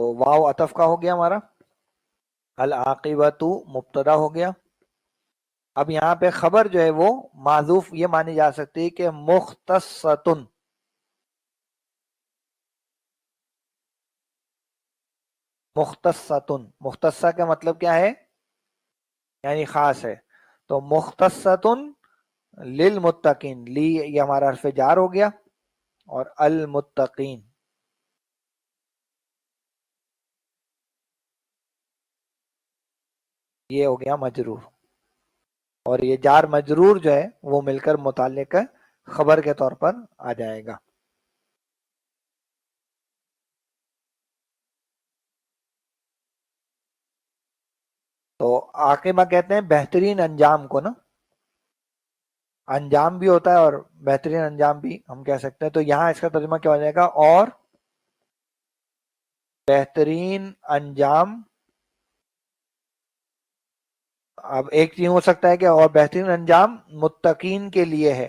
تو واو عطف کا ہو گیا ہمارا، العاقبۃ مبتدا ہو گیا. اب یہاں پہ خبر جو ہے وہ معذوف یہ مانی جا سکتی ہے کہ مختصۃن. مختصۃن، مختصہ کا مطلب کیا ہے؟ یعنی خاص ہے. تو مختصۃن للمتقین، لی یہ ہمارا حرف جار ہو گیا، اور المتقین یہ ہو گیا مجرور. اور یہ جار مجرور جو ہے وہ مل کر متعلق خبر کے طور پر آ جائے گا. تو عاقبہ کہتے ہیں بہترین انجام کو نا، انجام بھی ہوتا ہے اور بہترین انجام بھی ہم کہہ سکتے ہیں. تو یہاں اس کا ترجمہ کیا ہو جائے گا؟ اور بہترین انجام. اب ایک چیز ہو سکتا ہے کہ اور بہترین انجام متقین کے لیے ہے،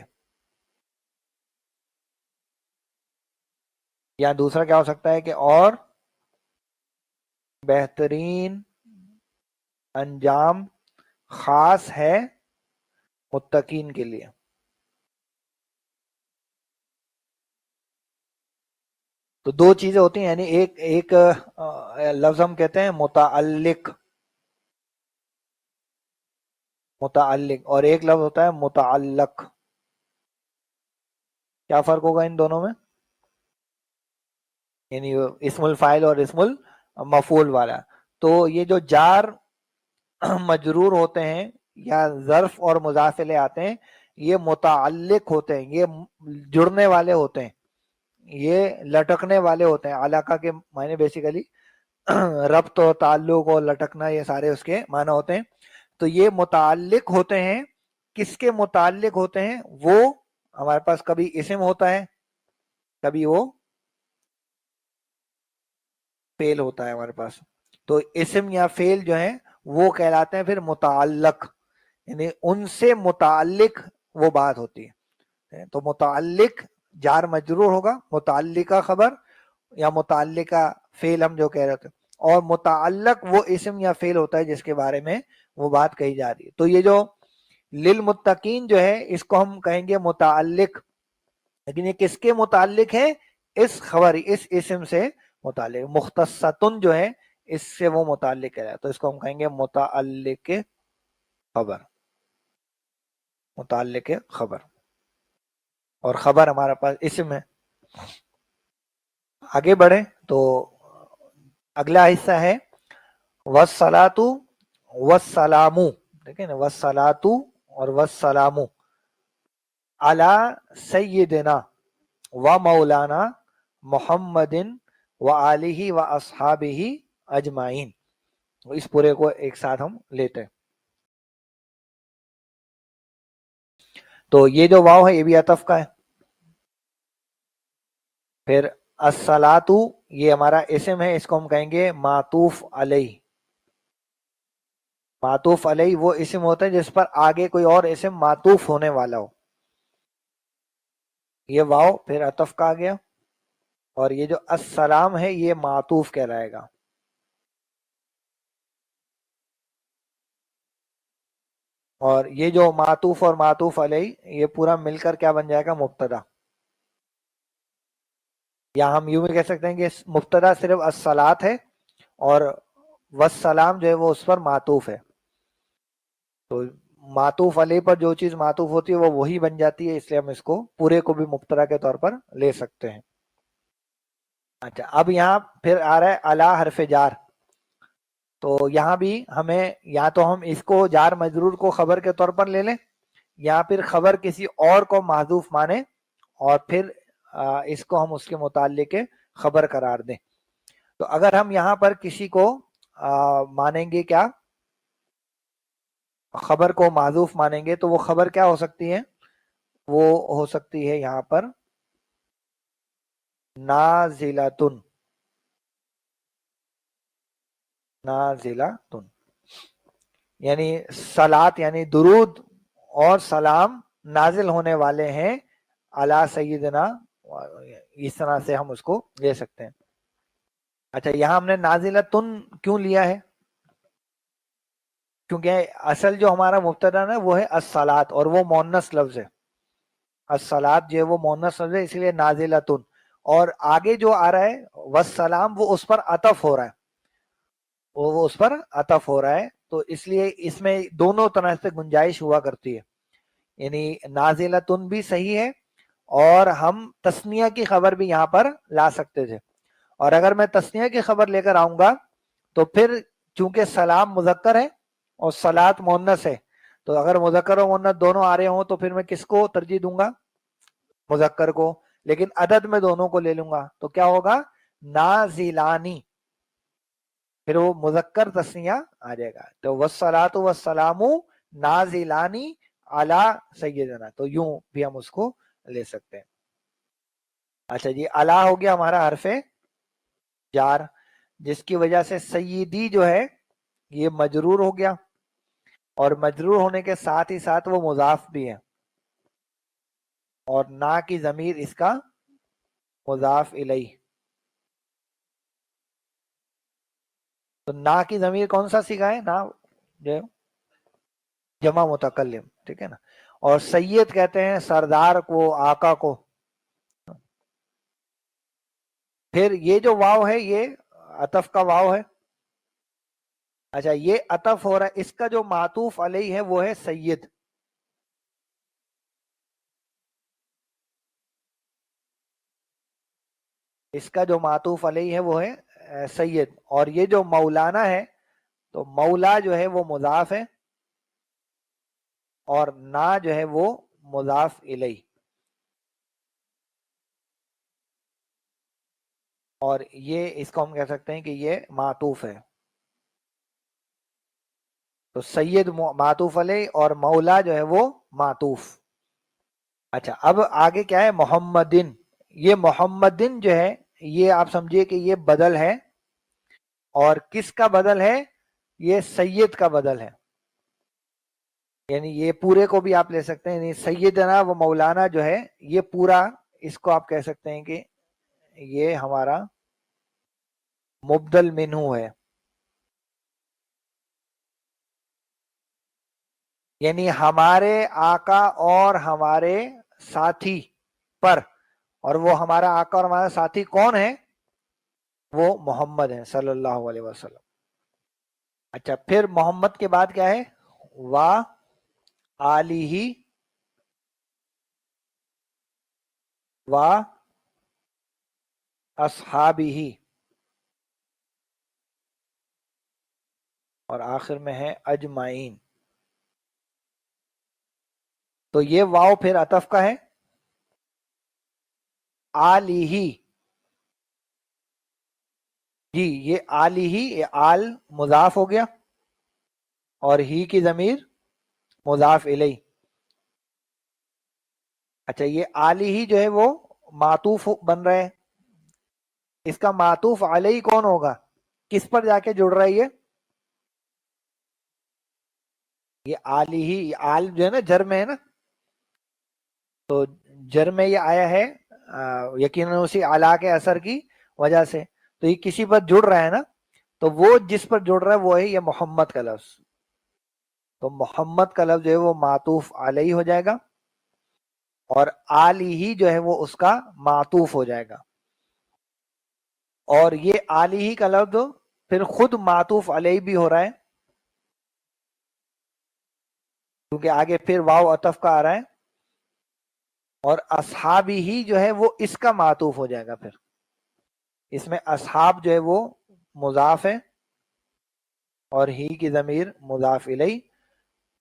یا دوسرا کیا ہو سکتا ہے کہ اور بہترین انجام خاص ہے متقین کے لیے. تو دو چیزیں ہوتی ہیں، یعنی ایک لفظ ہم کہتے ہیں متعلق، متعلق، اور ایک لفظ ہوتا ہے متعلق. کیا فرق ہوگا ان دونوں میں؟ یعنی اسم الفاعل اور اسم المفعول والا. تو یہ جو جار مجرور ہوتے ہیں یا ظرف اور مضاف الیہ آتے ہیں، یہ متعلق ہوتے ہیں، یہ جڑنے والے ہوتے ہیں، یہ لٹکنے والے ہوتے ہیں. علاقہ کے معنی بیسیکلی ربط و تعلق اور لٹکنا، یہ سارے اس کے معنی ہوتے ہیں. تو یہ متعلق ہوتے ہیں. کس کے متعلق ہوتے ہیں؟ وہ ہمارے پاس کبھی اسم ہوتا ہے، کبھی وہ فعل ہوتا ہے ہمارے پاس. تو اسم یا فعل جو ہیں وہ کہلاتے ہیں پھر متعلق، یعنی ان سے متعلق وہ بات ہوتی ہے. تو متعلق جار مجرور ہوگا، متعلقہ خبر یا متعلقہ فعل ہم جو کہہ رہے تھے، اور متعلق وہ اسم یا فعل ہوتا ہے جس کے بارے میں وہ بات کہی جا رہی ہے. تو یہ جو للمتقین جو ہے اس کو ہم کہیں گے متعلق، لیکن یہ کس کے متعلق ہے؟ اس خبر، اس اسم سے متعلق. مختصۃن جو ہے اس سے وہ متعلق ہے، تو اس کو ہم کہیں گے متعلق خبر، متعلق خبر. اور خبر ہمارا پاس اسم ہے. آگے بڑھیں تو اگلا حصہ ہے والصلاۃ والسلام. دیکھیں نا، والصلاۃ اور والسلام علی سیدنا و مولانا محمد و آلہ و اصحابہ اجمعین. اس پورے کو ایک ساتھ ہم لیتے ہیں. تو یہ جو واو ہے یہ بھی عطف کا ہے. پھر الصلاۃ یہ ہمارا اسم ہے، اس کو ہم کہیں گے معطوف علیہ. معطوف علیہ وہ اسم ہوتا ہے جس پر آگے کوئی اور اسم معطوف ہونے والا ہو. یہ واو پھر عطف کا آ گیا، اور یہ جو السلام ہے یہ معطوف کہلائے گا. اور یہ جو معطوف اور معطوف علیہ یہ پورا مل کر کیا بن جائے گا؟ مبتدا. یا ہم یوں بھی کہہ سکتے ہیں کہ مبتدا صرف الصلاۃ ہے اور والسلام جو ہے وہ اس پر معطوف ہے. تو معطوف علیہ پر جو چیز معطوف ہوتی ہے وہ وہی بن جاتی ہے، اس لیے ہم اس کو پورے کو بھی مبتدا کے طور پر لے سکتے ہیں. اچھا، اب یہاں پھر آ رہا ہے الا حرف جار. تو یہاں بھی ہمیں یا تو ہم اس کو جار مجرور کو خبر کے طور پر لے لیں، یا پھر خبر کسی اور کو محذوف مانے اور پھر اس کو ہم اس کے متعلق خبر قرار دیں. تو اگر ہم یہاں پر کسی کو مانیں گے کیا؟ خبر کو محذوف مانیں گے تو وہ خبر کیا ہو سکتی ہے؟ وہ ہو سکتی ہے یہاں پر نازلتن. نازلتن یعنی صلات یعنی درود اور سلام نازل ہونے والے ہیں علی سیدنا، اس طرح سے ہم اس کو لے سکتے ہیں. اچھا یہاں ہم نے نازلتن کیوں لیا ہے؟ کیونکہ اصل جو ہمارا مبتدا نا وہ ہے الصلاۃ، اور وہ مؤنث لفظ ہے. الصلاۃ جو ہے وہ مؤنث لفظ ہے، اس لیے نازلتن. اور آگے جو آ رہا ہے والسلام، وہ اس پر عطف ہو رہا ہے، وہ اس پر عطف ہو رہا ہے. تو اس لیے اس میں دونوں طرح سے گنجائش ہوا کرتی ہے. یعنی نازلتن بھی صحیح ہے، اور ہم تسنیہ کی خبر بھی یہاں پر لا سکتے تھے. اور اگر میں تسنیہ کی خبر لے کر آؤں گا تو پھر چونکہ سلام مذکر ہے اور صلاۃ مؤنث ہے، تو اگر مذکر و مؤنث دونوں آ رہے ہوں تو پھر میں کس کو ترجیح دوں گا؟ مذکر کو. لیکن عدد میں دونوں کو لے لوں گا تو کیا ہوگا؟ نازلانی. پھر وہ مذکر تسنیہ آ جائے گا. تو والصلاۃ والسلام نازلانی علی سیدنا، تو یوں بھی ہم اس کو لے سکتے ہیں. اچھا جی، علی ہو گیا ہمارا حرف جار، جس کی وجہ سے سیدی جو ہے یہ مجرور ہو گیا، اور مجرور ہونے کے ساتھ ہی ساتھ وہ مضاف بھی ہے، اور نا کی ضمیر اس کا مضاف الیہ. تو نا کی ضمیر کون سا سیکھا ہے؟ نا جو جمع متکلم، ٹھیک ہے نا. اور سید کہتے ہیں سردار کو، آقا کو. پھر یہ جو واو ہے یہ عطف کا واو ہے. اچھا یہ عطف ہو رہا ہے، اس کا جو معطوف علیہ ہے وہ ہے سید. اس کا جو معطوف علیہ ہے وہ ہے سید. اور یہ جو مولانا ہے، تو مولا جو ہے وہ مضاف ہے، اور نا جو ہے وہ مضاف الیہ. اور یہ اس کو ہم کہہ سکتے ہیں کہ یہ معطوف ہے. تو سید معطوف علیہ اور مولا جو ہے وہ معطوف. اچھا اب آگے کیا ہے؟ محمدن. یہ محمدن جو ہے یہ آپ سمجھیے کہ یہ بدل ہے. اور کس کا بدل ہے؟ یہ سید کا بدل ہے. یعنی یہ پورے کو بھی آپ لے سکتے ہیں، یعنی سیدنا و مولانا جو ہے یہ پورا، اس کو آپ کہہ سکتے ہیں کہ یہ ہمارا مبدل منہو ہے. یعنی ہمارے آقا اور ہمارے ساتھی پر، اور وہ ہمارا آقا اور ہمارا ساتھی کون ہے؟ وہ محمد ہیں صلی اللہ علیہ وسلم. اچھا پھر محمد کے بعد کیا ہے؟ وا آلہ و اصحابہ، اور آخر میں ہے اجمعین. تو یہ واو پھر عطف کا ہے. آلہ، جی یہ آلہ، یہ آل مضاف ہو گیا، اور ہی کی ضمیر مضاف الیہ. اچھا یہ آلہ جو ہے وہ معطوف بن رہے ہیں. اس کا معطوف علیہ کون ہوگا؟ کس پر جا کے جڑ رہا ہے یہ آلہ، یہ آل جو ہے نا جر میں ہے نا، تو جر میں یہ آیا ہے یقیناً اسی اعلیٰ کے اثر کی وجہ سے. تو یہ کسی پر جڑ رہا ہے نا، تو وہ جس پر جڑ رہا ہے وہ ہے یہ محمد کا لفظ. تو محمد کا لفظ جو ہے وہ معطوف علیہ ہو جائے گا، اور آلہ جو ہے وہ اس کا معطوف ہو جائے گا. اور یہ آلہ کا لفظ پھر خود معطوف علیہ بھی ہو رہا ہے، کیونکہ آگے پھر واو عطف کا آ رہا ہے. اور اصحابی ہی جو ہے وہ اس کا معطوف ہو جائے گا. پھر اس میں اصحاب جو ہے وہ مضاف ہے، اور ہی کی ضمیر مضاف الیہ،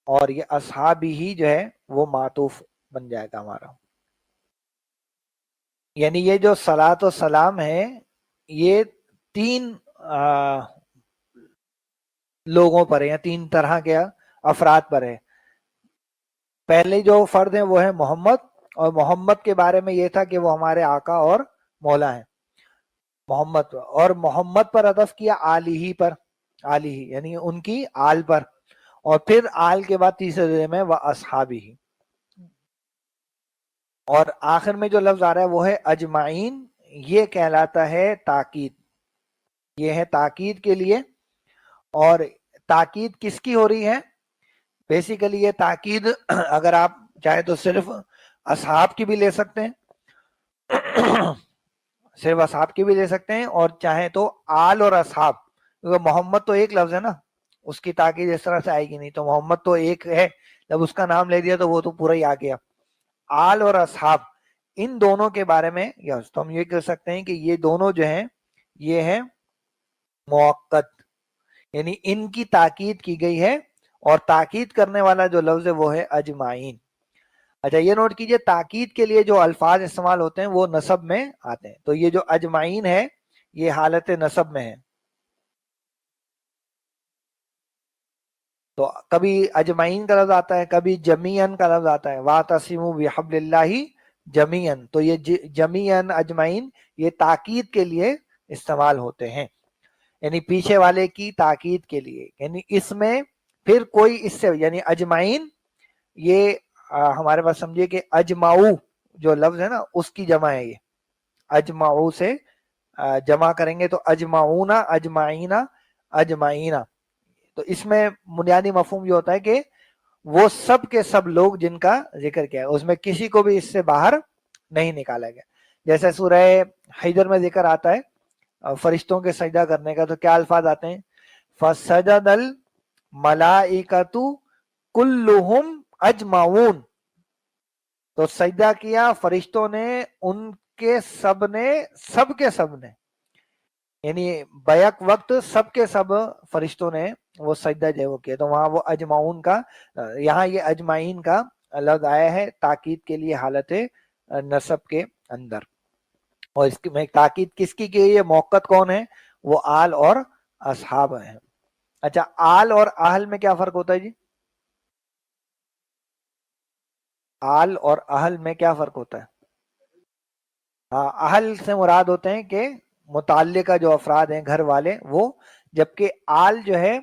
اور یہ اصحابی ہی جو ہے وہ معطوف بن جائے گا ہمارا. یعنی یہ جو صلاۃ و سلام ہے یہ تین لوگوں پر ہے، یا تین طرح کے افراد پر ہے. پہلے جو فرد ہیں وہ ہے محمد، اور محمد کے بارے میں یہ تھا کہ وہ ہمارے آقا اور مولا ہیں. محمد اور محمد پر عطف کیا آلہ پر، آلہ یعنی ان کی آل پر. اور پھر آل کے بعد تیسرے جملے میں وہ اصحابہ. اور آخر میں جو لفظ آ رہا ہے وہ ہے اجمعین، یہ کہلاتا ہے تاکید. یہ ہے تاکید کے لیے. اور تاکید کس کی ہو رہی ہے؟ بیسیکلی یہ تاکید اگر آپ چاہے تو صرف اصحاب کی بھی لے سکتے ہیں صرف اصحاب کی بھی لے سکتے ہیں، اور چاہے تو آل اور اصحاب، کیونکہ محمد تو ایک لفظ ہے نا، اس کی تاکید اس طرح سے آئے گی نہیں. تو محمد تو ایک ہے، جب اس کا نام لے دیا تو وہ تو پورا ہی آ گیا. آل اور اصحاب ان دونوں کے بارے میں یس تو ہم یہ کہہ سکتے ہیں کہ یہ دونوں جو ہیں یہ ہے موقت، یعنی ان کی تاکید کی گئی ہے، اور تاکید کرنے والا جو لفظ ہے وہ ہے اجمعین. اچھا یہ نوٹ کیجئے، تاکید کے لیے جو الفاظ استعمال ہوتے ہیں وہ نصب میں آتے ہیں. تو یہ جو اجمعین ہے یہ حالت نصب میں ہے. تو کبھی اجمعین کا لفظ آتا ہے، کبھی جمیعن کا لفظ آتا ہے، وَاعْتَصِمُوا بِحَبْلِ اللَّهِ جمیعن. تو یہ جمیعن اجمعین یہ تاکید کے لیے استعمال ہوتے ہیں، یعنی پیچھے والے کی تاکید کے لیے. یعنی اس میں پھر کوئی اس سے، یعنی اجمعین یہ ہمارے پاس سمجھیے کہ اجمعو جو لفظ ہے نا اس کی جمع ہے. یہ اجمعو سے جمع کریں گے تو اجمعونا، اجمعینا، اجمعینا. تو اس میں بنیادی مفہوم یہ ہوتا ہے کہ وہ سب کے سب لوگ جن کا ذکر کیا ہے اس میں کسی کو بھی اس سے باہر نہیں نکالا گیا. جیسے سورہ حجر میں ذکر آتا ہے فرشتوں کے سجدہ کرنے کا، تو کیا الفاظ آتے ہیں؟ فَسَجَدَ الْمَلَائِكَةُ كُلُّهُمْ أَجْمَعُونَ. تو سجدہ کیا فرشتوں نے، ان کے سب نے، سب کے سب نے، یعنی بیک وقت سب کے سب فرشتوں نے وہ سجدہ جو ہے وہ کیا. تو وہاں وہ اجمعون کا، یہاں یہ اجمعین کا لفظ آیا ہے تاکید کے لیے حالت نصب کے اندر. اور اس کی میں تاکید کس کی گئی ہے؟ موقت کون ہے؟ وہ آل اور اصحاب ہیں. اچھا آل اور اہل میں کیا فرق ہوتا ہے جی؟ آل اور اہل میں کیا فرق ہوتا ہے؟ ہاں اہل سے مراد ہوتے ہیں کہ متعلقہ جو افراد ہیں گھر والے وہ، جبکہ آل جو ہے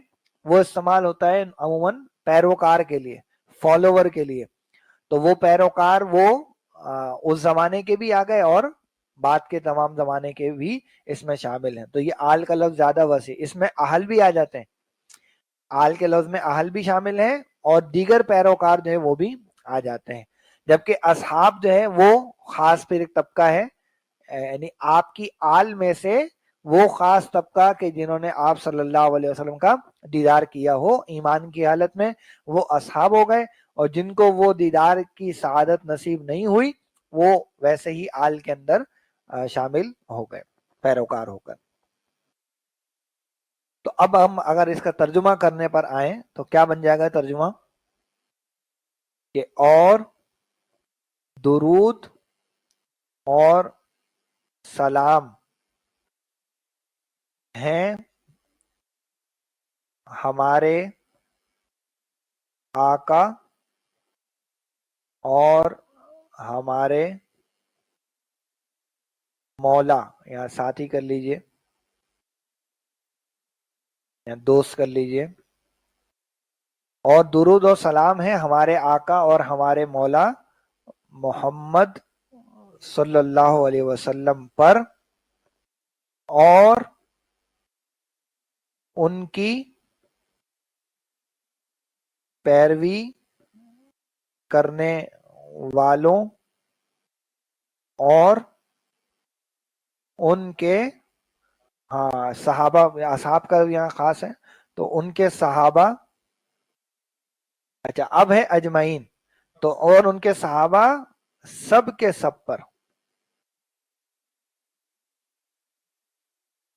وہ استعمال ہوتا ہے عموماً پیروکار کے لیے، فالوور کے لیے. تو وہ پیروکار وہ اس زمانے کے بھی آ گئے اور بعد کے تمام زمانے کے بھی اس میں شامل ہیں. تو یہ آل کا لفظ زیادہ وسیع، اس میں اہل بھی آ جاتے ہیں. آل کے لفظ میں اہل بھی شامل ہیں اور دیگر پیروکار جو ہے وہ بھی آ جاتے ہیں. جبکہ اصحاب جو ہے وہ خاص پھر ایک طبقہ ہے، یعنی آپ کی آل میں سے وہ خاص طبقہ کہ جنہوں نے آپ صلی اللہ علیہ وسلم کا دیدار کیا ہو ایمان کی حالت میں، وہ اصحاب ہو گئے. اور جن کو وہ دیدار کی سعادت نصیب نہیں ہوئی وہ ویسے ہی آل کے اندر شامل ہو گئے پیروکار ہو کر. تو اب ہم اگر اس کا ترجمہ کرنے پر آئیں تو کیا بن جائے گا ترجمہ؟ کہ اور درود اور سلام ہیں ہمارے آقا اور ہمارے مولا، یا ساتھی کر لیجئے یا دوست کر لیجئے. اور درود و سلام ہے ہمارے آقا اور ہمارے مولا محمد صلی اللہ علیہ وسلم پر، اور ان کی پیروی کرنے والوں اور ان کے صحابہ، اصحاب کا یہاں خاص ہے تو ان کے صحابہ. اچھا اب ہے اجمعین، تو اور ان کے صحابہ سب کے سب پر،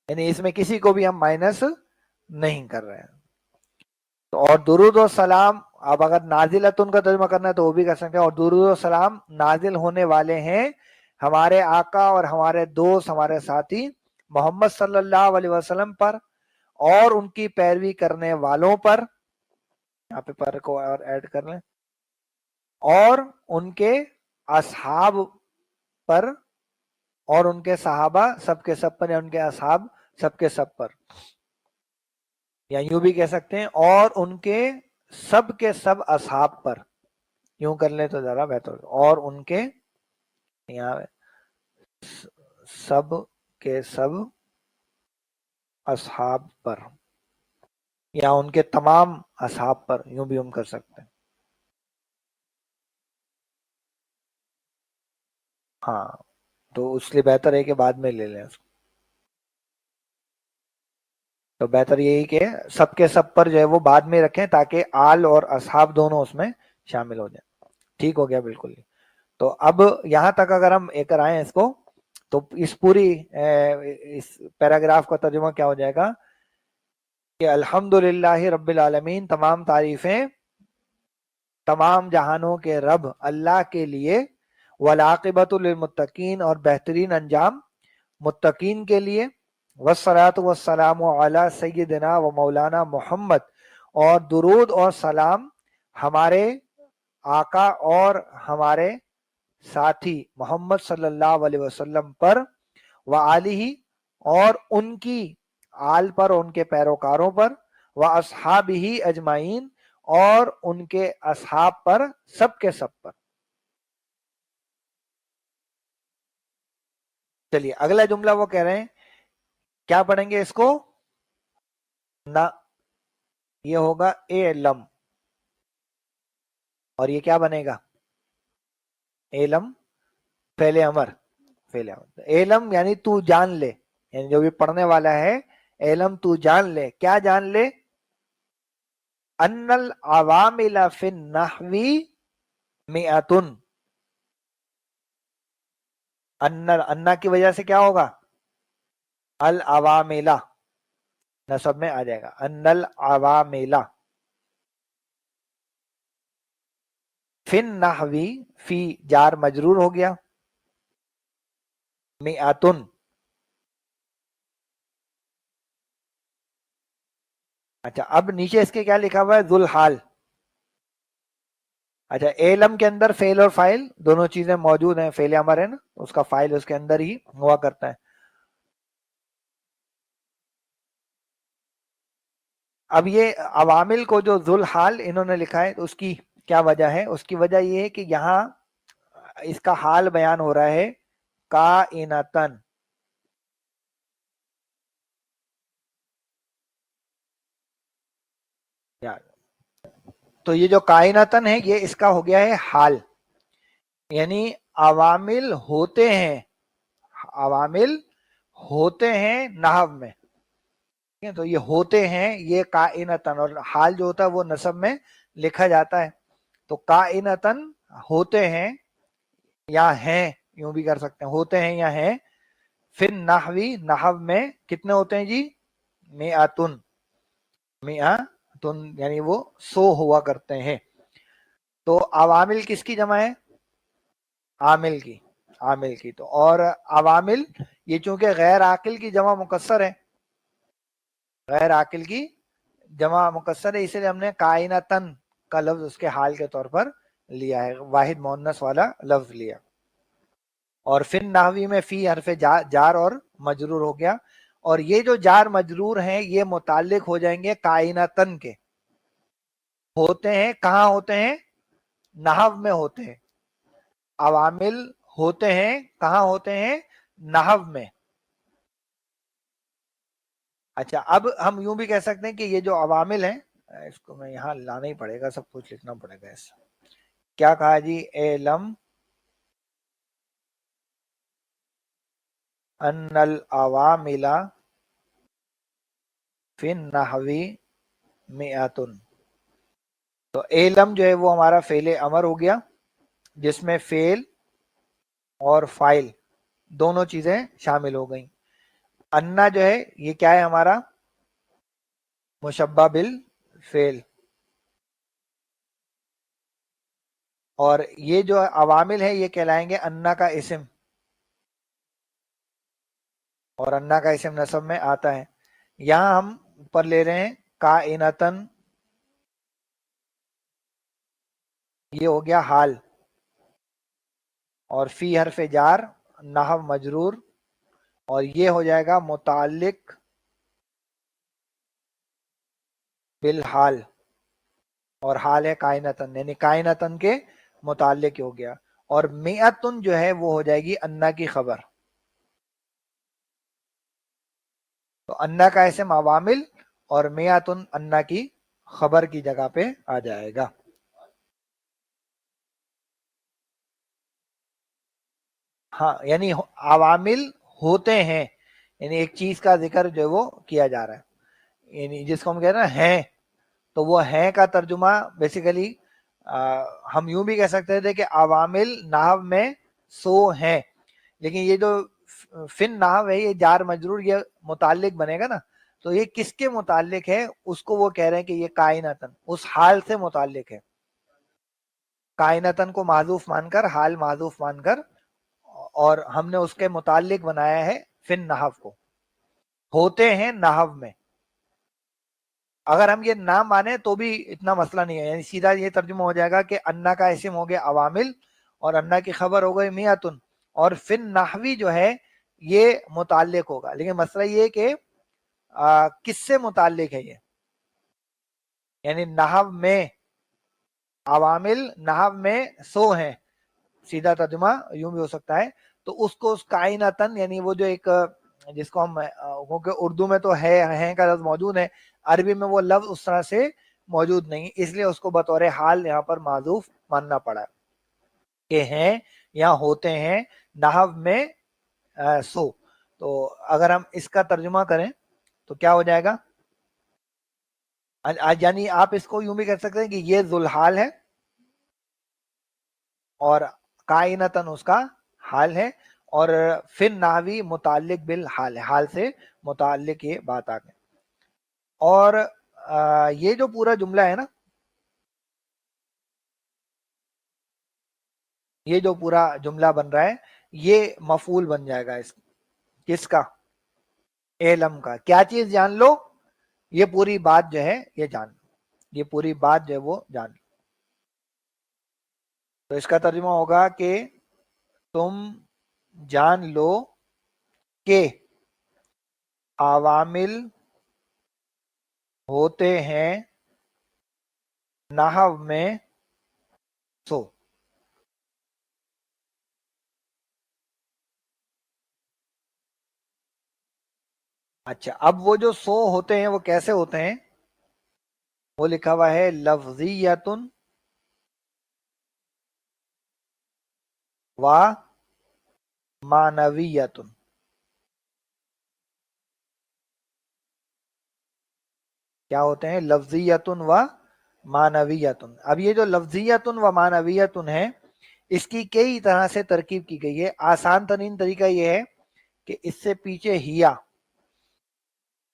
یعنی اس میں کسی کو بھی ہم مائنس نہیں کر رہے ہیں. تو اور درود و سلام اب اگر نازلتن کا ترجمہ کرنا ہے تو وہ بھی کر سکتے ہیں. اور درود و سلام نازل ہونے والے ہیں ہمارے آقا اور ہمارے دوست، ہمارے ساتھی محمد صلی اللہ علیہ وسلم پر، اور ان کی پیروی کرنے والوں پر، یہاں پہ پر کو اور ایڈ کر لیں، اور ان کے اصحاب پر، اور ان کے صحابہ سب کے سب پر، یا ان کے اصحاب سب کے سب پر. یا یوں بھی کہہ سکتے ہیں اور ان کے سب اصحاب پر، یوں کر لیں تو ذرا بہتر. اور ان کے یہاں سب کے سب اصحاب پر یا ان کے تمام اصحاب پر، یوں بھی ہم کر سکتے ہیں. ہاں تو اس لیے بہتر ہے کہ بعد میں لے لیں اس کو. تو بہتر یہی کہ سب کے سب پر جو ہے وہ بعد میں رکھیں تاکہ آل اور اصحاب دونوں اس میں شامل ہو جائیں. ٹھیک ہو گیا بالکل. تو اب یہاں تک اگر ہم ایک کرائیں اس کو تو اس پوری اس پیراگراف کا ترجمہ کیا ہو جائے گا کہ الحمد للہ رب العالمین، تمام تعریفیں تمام جہانوں کے رب اللہ کے لیے، والعاقبۃ للمتقین، اور بہترین انجام متقین کے لیے، والصلاۃ والسلام علی سیدنا و مولانا محمد، اور درود اور سلام ہمارے آقا اور ہمارے ساتھی محمد صلی اللہ علیہ وسلم پر، وآلہ، اور ان کی آل پر، ان کے پیروکاروں پر، واصحابہ اجمعین، اور ان کے اصحاب پر، سب کے سب پر. چلیے اگلا جملہ وہ کہہ رہے ہیں، کیا پڑھیں گے اس کو؟ نہ، یہ ہوگا اعلم، اور یہ کیا بنے گا؟ علم فعل امر. علم یعنی تو جان لے، یعنی جو بھی پڑھنے والا ہے، علم تو جان لے. کیا جان لے؟ ان العوامل فی النحو مئۃ. انا کی وجہ سے کیا ہوگا؟ العوامل نصب میں آ جائے گا. ان العوامل فی النحو، فی جار مجرور ہو گیا، مئۃ. اچھا اب نیچے اس کے کیا لکھا ہوا ہے؟ ذو الحال. اچھا علم کے اندر فعل اور فاعل دونوں چیزیں موجود ہیں. فعل امر ہے نا، اس کا فاعل اس کے اندر ہی ہوا کرتا ہے. اب یہ عوامل کو جو ذو الحال انہوں نے لکھا ہے، تو اس کی کیا وجہ ہے؟ اس کی وجہ یہ ہے کہ یہاں اس کا حال بیان ہو رہا ہے کائنتن. تو یہ جو کائنتن ہے یہ اس کا ہو گیا ہے حال، یعنی عوامل ہوتے ہیں، عوامل ہوتے ہیں نحو میں. تو یہ ہوتے ہیں، یہ کائنتن، اور حال جو ہوتا ہے وہ نصب میں لکھا جاتا ہے. تو کائنتن ہوتے ہیں یا ہیں، یوں بھی کر سکتے ہیں، ہوتے ہیں یا ہیں. پھر نحوی، نحو میں کتنے ہوتے ہیں جی؟ مئاتن. مئاتن یعنی وہ 100 ہوا کرتے ہیں. تو عوامل کس کی جمع ہے؟ عامل کی. عامل کی. تو اور عوامل یہ چونکہ غیر عاقل کی جمع مکسر ہے، غیر عاقل کی جمع مکسر ہے، اسی لیے ہم نے کائنتن کا لفظ اس کے حال کے طور پر لیا ہے، واحد مؤنث والا لفظ لیا. اور پھر نحوی میں فی حرف جار اور مجرور ہو گیا. اور یہ جو جار مجرور ہیں یہ متعلق ہو جائیں گے کائنتن کے. ہوتے ہیں کہاں ہوتے ہیں؟ نحو میں ہوتے ہیں. عوامل ہوتے ہیں کہاں ہوتے ہیں؟ نحو میں. اچھا اب ہم یوں بھی کہہ سکتے ہیں کہ یہ جو عوامل ہیں، اس کو میں یہاں لانا ہی پڑے گا، سب کچھ لکھنا پڑے گا اس. کیا کہا جی؟ علم ان العوامل فی النحو مئۃ. تو علم جو ہے وہ ہمارا فعل امر ہو گیا، جس میں فعل اور فاعل دونوں چیزیں شامل ہو گئیں. انا جو ہے یہ کیا ہے؟ ہمارا مشبہ بالفعل. اور یہ جو عوامل ہے یہ کہلائیں گے انا کا اسم، اور انا کا اسم نصب میں آتا ہے. یہاں ہم پر لے رہے ہیں کائنتن، یہ ہو گیا حال. اور فی حرف جار، نحو مجرور، اور یہ ہو جائے گا متعلق بالحال، اور حال ہے کائنتن، یعنی کائنتن کے متعلق ہو گیا. اور مئتن جو ہے وہ ہو جائے گی انا کی خبر. تو انا کا اسم عوامل اور میاتن انا کی خبر کی جگہ پہ آ جائے گا. ہاں یعنی عوامل ہوتے ہیں، یعنی ایک چیز کا ذکر جو ہے وہ کیا جا رہا ہے، یعنی جس کو ہم کہہ رہے ہیں ہیں، تو وہ ہیں کا ترجمہ بیسیکلی ہم یوں بھی کہہ سکتے تھے کہ عوامل نحو میں سو ہیں، لیکن یہ جو فن نحو ہے یہ جار مجرور یہ متعلق بنے گا نا، تو یہ کس کے متعلق ہے اس کو وہ کہہ رہے ہیں کہ یہ کائناتن اس حال سے متعلق ہے. کائناتن کو معذوف مان کر، حال معذوف مان کر، اور ہم نے اس کے متعلق بنایا ہے فن نحو کو. ہوتے ہیں نحو میں، اگر ہم یہ نہ مانے تو بھی اتنا مسئلہ نہیں ہے، یعنی سیدھا یہ ترجمہ ہو جائے گا کہ انا کا اسم ہو گیا عوامل اور انا کی خبر ہو گئی میاتن، اور فن نحوی جو ہے یہ متعلق ہوگا. لیکن مسئلہ یہ کہ کس سے متعلق ہے یہ، یعنی نحو میں عوامل نحو میں سو ہیں، سیدھا ترجمہ یوں بھی ہو سکتا ہے. تو اس کو اس کائناتن یعنی وہ جو ایک جس کو ہم کیونکہ اردو میں تو ہے کا لفظ موجود ہے، عربی میں وہ لفظ اس طرح سے موجود نہیں، اس لیے اس کو بطور حال یہاں پر معذوف ماننا پڑا کہ ہیں یا ہوتے ہیں نحو میں سو. تو اگر ہم اس کا ترجمہ کریں تو کیا ہو جائے گا، یعنی آپ اس کو یوں بھی کہہ سکتے ہیں کہ یہ ذوالحال ہے اور کائنتن اس کا حال ہے، اور فن نحوی متعلق بالحال ہے، حال سے متعلق یہ بات آ گئی. اور یہ جو پورا جملہ ہے نا، یہ جو پورا جملہ بن رہا ہے یہ مفعول بن جائے گا اس کس کا، علم کا. کیا چیز جان لو، یہ پوری بات جو ہے یہ جان لو، یہ پوری بات جو ہے وہ جان لو. تو اس کا ترجمہ ہوگا کہ تم جان لو کہ عوامل ہوتے ہیں نحو میں سو. اچھا اب وہ جو سو ہوتے ہیں وہ کیسے ہوتے ہیں، وہ لکھا ہوا ہے لفظیتن و معنویتن. کیا ہوتے ہیں، لفظیتن و معنویتن. اب یہ جو لفظیتن و معنویتن ہے اس کی کئی طرح سے ترکیب کی گئی ہے. آسان ترین طریقہ یہ ہے کہ اس سے پیچھے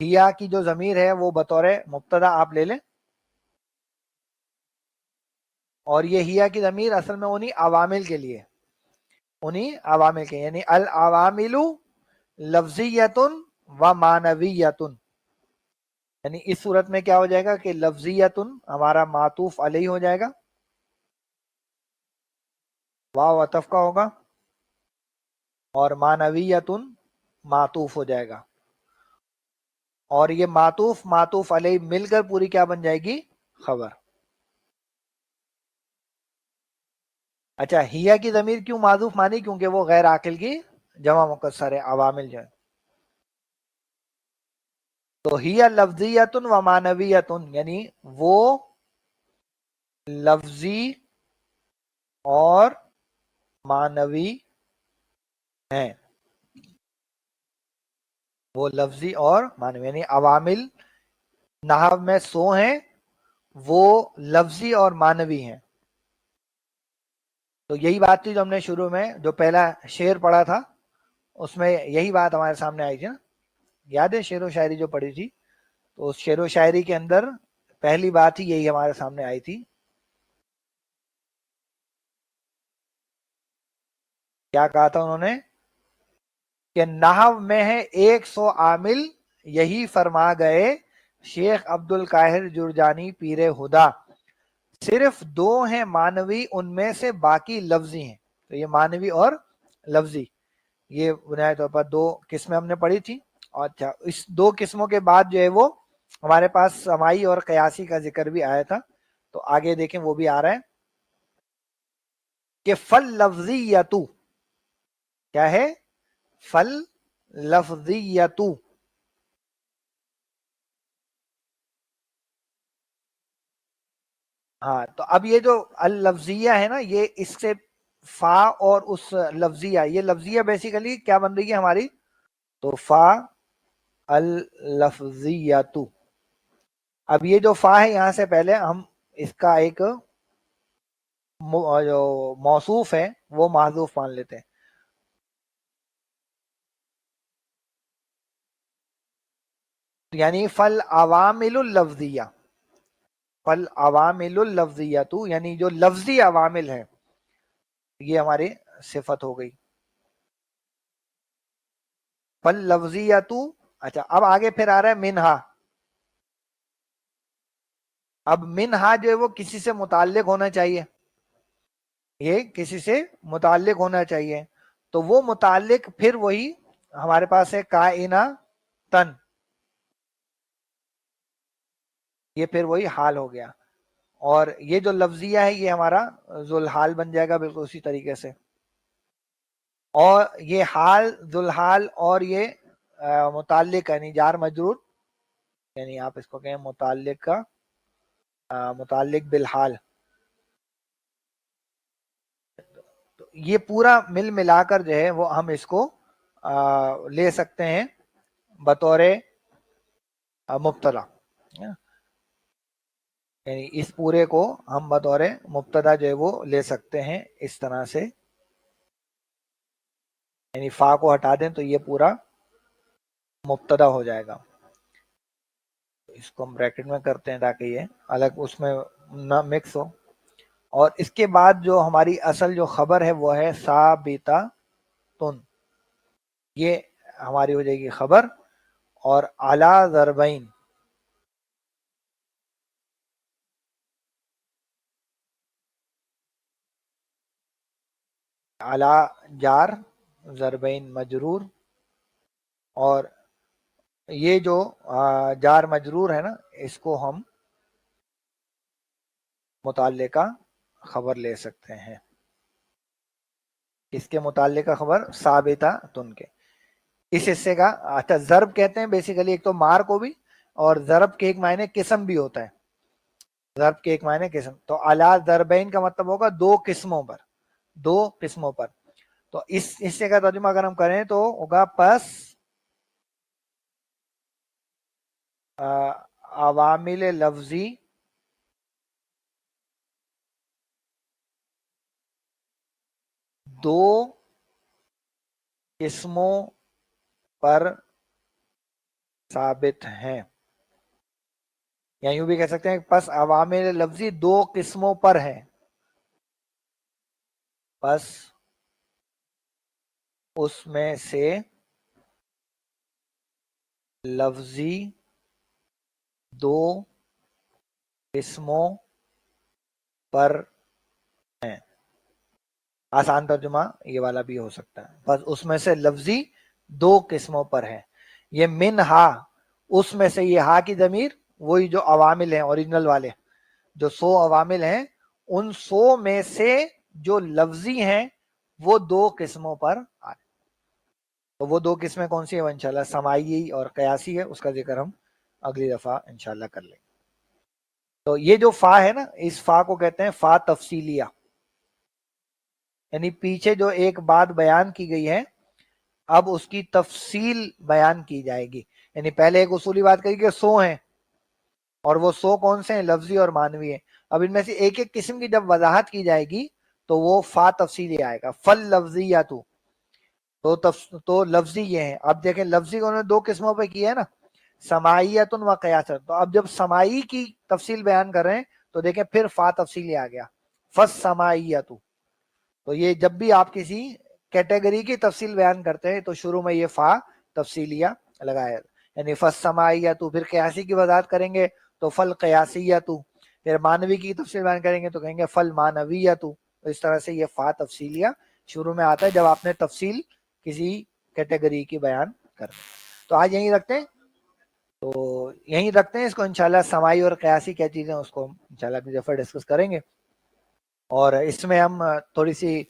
ہیا کی جو ضمیر ہے وہ بطور مبتدا آپ لے لیں، اور یہ ہیا کی ضمیر اصل میں انہی عوامل کے لیے، انہی عوامل کے، یعنی العوامل لفظیتن و معنویتن. یعنی اس صورت میں کیا ہو جائے گا کہ لفظیتن ہمارا معطوف علیہ ہو جائے گا، واو عطف کا ہوگا، اور معنویتن معطوف ہو جائے گا، اور یہ معطوف علیہ مل کر پوری کیا بن جائے گی، خبر. اچھا ہیا کی ضمیر کیوں معذوف مانی، کیونکہ وہ غیر عاقل کی جمع مکسر ہے، عوامل جو ہے. تو ہیا لفظیتن و معنویتن یعنی وہ لفظی اور معنوی ہیں، وہ لفظی اور معنوی یعنی عوامل نحو میں سو ہیں، وہ لفظی اور معنوی ہیں. تو یہی بات تھی جو ہم نے شروع میں جو پہلا شعر پڑھا تھا اس میں یہی بات ہمارے سامنے آئی تھی نا، یاد ہے شعر و شاعری جو پڑھی تھی، تو اس شعر و شاعری کے اندر پہلی بات ہی یہی ہمارے سامنے آئی تھی. کیا کہا تھا انہوں نے کہ نحو میں ہے 100 عامل، یہی فرما گئے شیخ عبد القاہر جرجانی پیر ہدا، صرف 2 ہیں معنوی ان میں سے باقی لفظی ہیں. تو یہ معنوی اور لفظی یہ بنیادی طور پر 2 قسمیں ہم نے پڑھی تھی. اچھا اس 2 قسموں کے بعد جو ہے وہ ہمارے پاس سماعی اور قیاسی کا ذکر بھی آیا تھا، تو آگے دیکھیں وہ بھی آ رہا ہے کہ فل لفظیتو کیا ہے، فل لفظیتو ہاں تو اب یہ جو اللفظیہ ہے نا، یہ اس سے فا اور اس لفظیہ، یہ لفظیہ بیسیکلی کیا بن رہی ہے ہماری، تو فا اللفظیتو. اب یہ جو فا ہے یہاں سے پہلے ہم اس کا ایک جو موصوف ہے وہ محذوف مان لیتے ہیں. یعنی فل عوامل اللفظیہ، فل عوامل اللفظیہ تو یعنی جو لفظی عوامل ہیں یہ ہماری صفت ہو گئی. فل لفظیہ تو. اچھا اب آگے پھر آ رہا ہے منہا. اب منہا جو ہے وہ کسی سے متعلق ہونا چاہیے، یہ کسی سے متعلق ہونا چاہیے. تو وہ متعلق پھر وہی ہمارے پاس ہے کائنہ تن، یہ پھر وہی حال ہو گیا. اور یہ جو لفظیہ ہے یہ ہمارا ذوالحال بن جائے گا بالکل اسی طریقے سے. اور یہ حال ذوالحال اور یہ متعلق یعنی جار مجرور، یعنی آپ اس کو کہیں متعلق کا متعلق بالحال. تو یہ پورا مل ملا کر جو ہے وہ ہم اس کو لے سکتے ہیں بطور مبتدا. یعنی اس پورے کو ہم بطور مبتدا جو ہے وہ لے سکتے ہیں اس طرح سے. یعنی فا کو ہٹا دیں تو یہ پورا مبتدا ہو جائے گا. اس کو ہم بریکٹ میں کرتے ہیں تاکہ یہ الگ اس میں نہ مکس ہو. اور اس کے بعد جو ہماری اصل جو خبر ہے وہ ہے ثابتہ تن، یہ ہماری ہو جائے گی خبر. اور اعلی ضربین، اعلی جار ضربین مجرور. اور یہ جو جار مجرور ہے نا اس کو ہم متعلقہ خبر لے سکتے ہیں. اس کے متعلقہ خبر ثابتہ تن کے اس حصے کا. اچھا ضرب کہتے ہیں بیسیکلی ایک تو مار کو بھی، اور ضرب کے ایک معنی قسم بھی ہوتا ہے. ضرب کے ایک معنی قسم، تو اعلی ضربین کا مطلب ہوگا دو قسموں پر، دو قسموں پر. تو اس حصے کا ترجمہ اگر ہم کریں تو ہوگا پس عوامل لفظی دو قسموں پر ثابت ہیں. یا یوں بھی کہہ سکتے ہیں پس عوامل لفظی دو قسموں پر ہے. پس اس میں سے لفظی دو قسموں پر ہیں. آسان ترجمہ یہ والا بھی ہو سکتا ہے، بس اس میں سے لفظی دو قسموں پر ہے. یہ من ہا، اس میں سے یہ ہا کی ضمیر وہی جو عوامل ہیں اوریجنل والے، جو 100 عوامل ہیں ان 100 میں سے جو لفظی ہیں وہ دو قسموں پر آئے. تو وہ دو قسمیں کون سی ہیں؟ انشاءاللہ سماعی اور قیاسی ہے، اس کا ذکر ہم اگلی دفعہ انشاءاللہ کر لیں گے. تو یہ جو فا ہے نا اس فا کو کہتے ہیں فا تفصیلیہ. یعنی پیچھے جو ایک بات بیان کی گئی ہے اب اس کی تفصیل بیان کی جائے گی. یعنی پہلے ایک اصولی بات کہی کہ 100 ہیں، اور وہ 100 کون سے ہیں؟ لفظی اور معنوی ہیں. اب ان میں سے ایک ایک قسم کی جب وضاحت کی جائے گی تو وہ فا تفصیلی آئے گا. فل لفظیاتو، تو لفظی یہ ہیں. اب دیکھیں لفظی کو انہوں نے دو قسموں پہ کیا ہے نا، سماعیت و قیاست. تو اب جب سماعی کی تفصیل بیان کر رہے ہیں تو دیکھیں پھر فا تفصیلی آ گیا، فس سماعیت. تو یہ جب بھی آپ کسی کیٹیگری کی تفصیل بیان کرتے ہیں تو شروع میں یہ فا تفصیلیہ لگایا، یعنی فس سماعیت. پھر قیاسی کی وضاحت کریں گے تو فل قیاسیت. پھر مانوی کی تفصیل بیان کریں گے تو کہیں گے فل مانویت. تو اس طرح سے یہ فا تفصیلیہ شروع میں آتا ہے جب آپ نے تفصیل کسی کیٹیگری کی بیان کر. تو آج یہیں رکھتے ہیں، تو یہیں رکھتے ہیں اس کو. انشاءاللہ سماعی اور قیاسی کیا چیزیں اس کو انشاءاللہ اگلی دفعہ ڈسکس کریں گے. اور اس میں ہم تھوڑی سی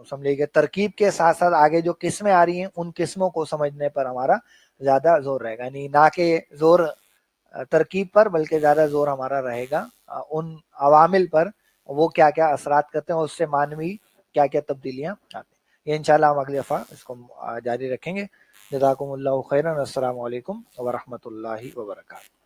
سمجھے کہ ترکیب کے ساتھ ساتھ آگے جو قسمیں آ رہی ہیں ان قسموں کو سمجھنے پر ہمارا زیادہ زور رہے گا. یعنی نہ کہ زور ترکیب پر بلکہ زیادہ زور ہمارا رہے گا ان عوامل پر، وہ کیا کیا اثرات کرتے ہیں، اس سے مانوی کیا کیا تبدیلیاں آتی ہیں. یہ انشاءاللہ ہم اگلی دفعہ اس کو جاری رکھیں گے. جزاکم اللہ خیرا. السلام علیکم ورحمۃ اللہ وبرکاتہ.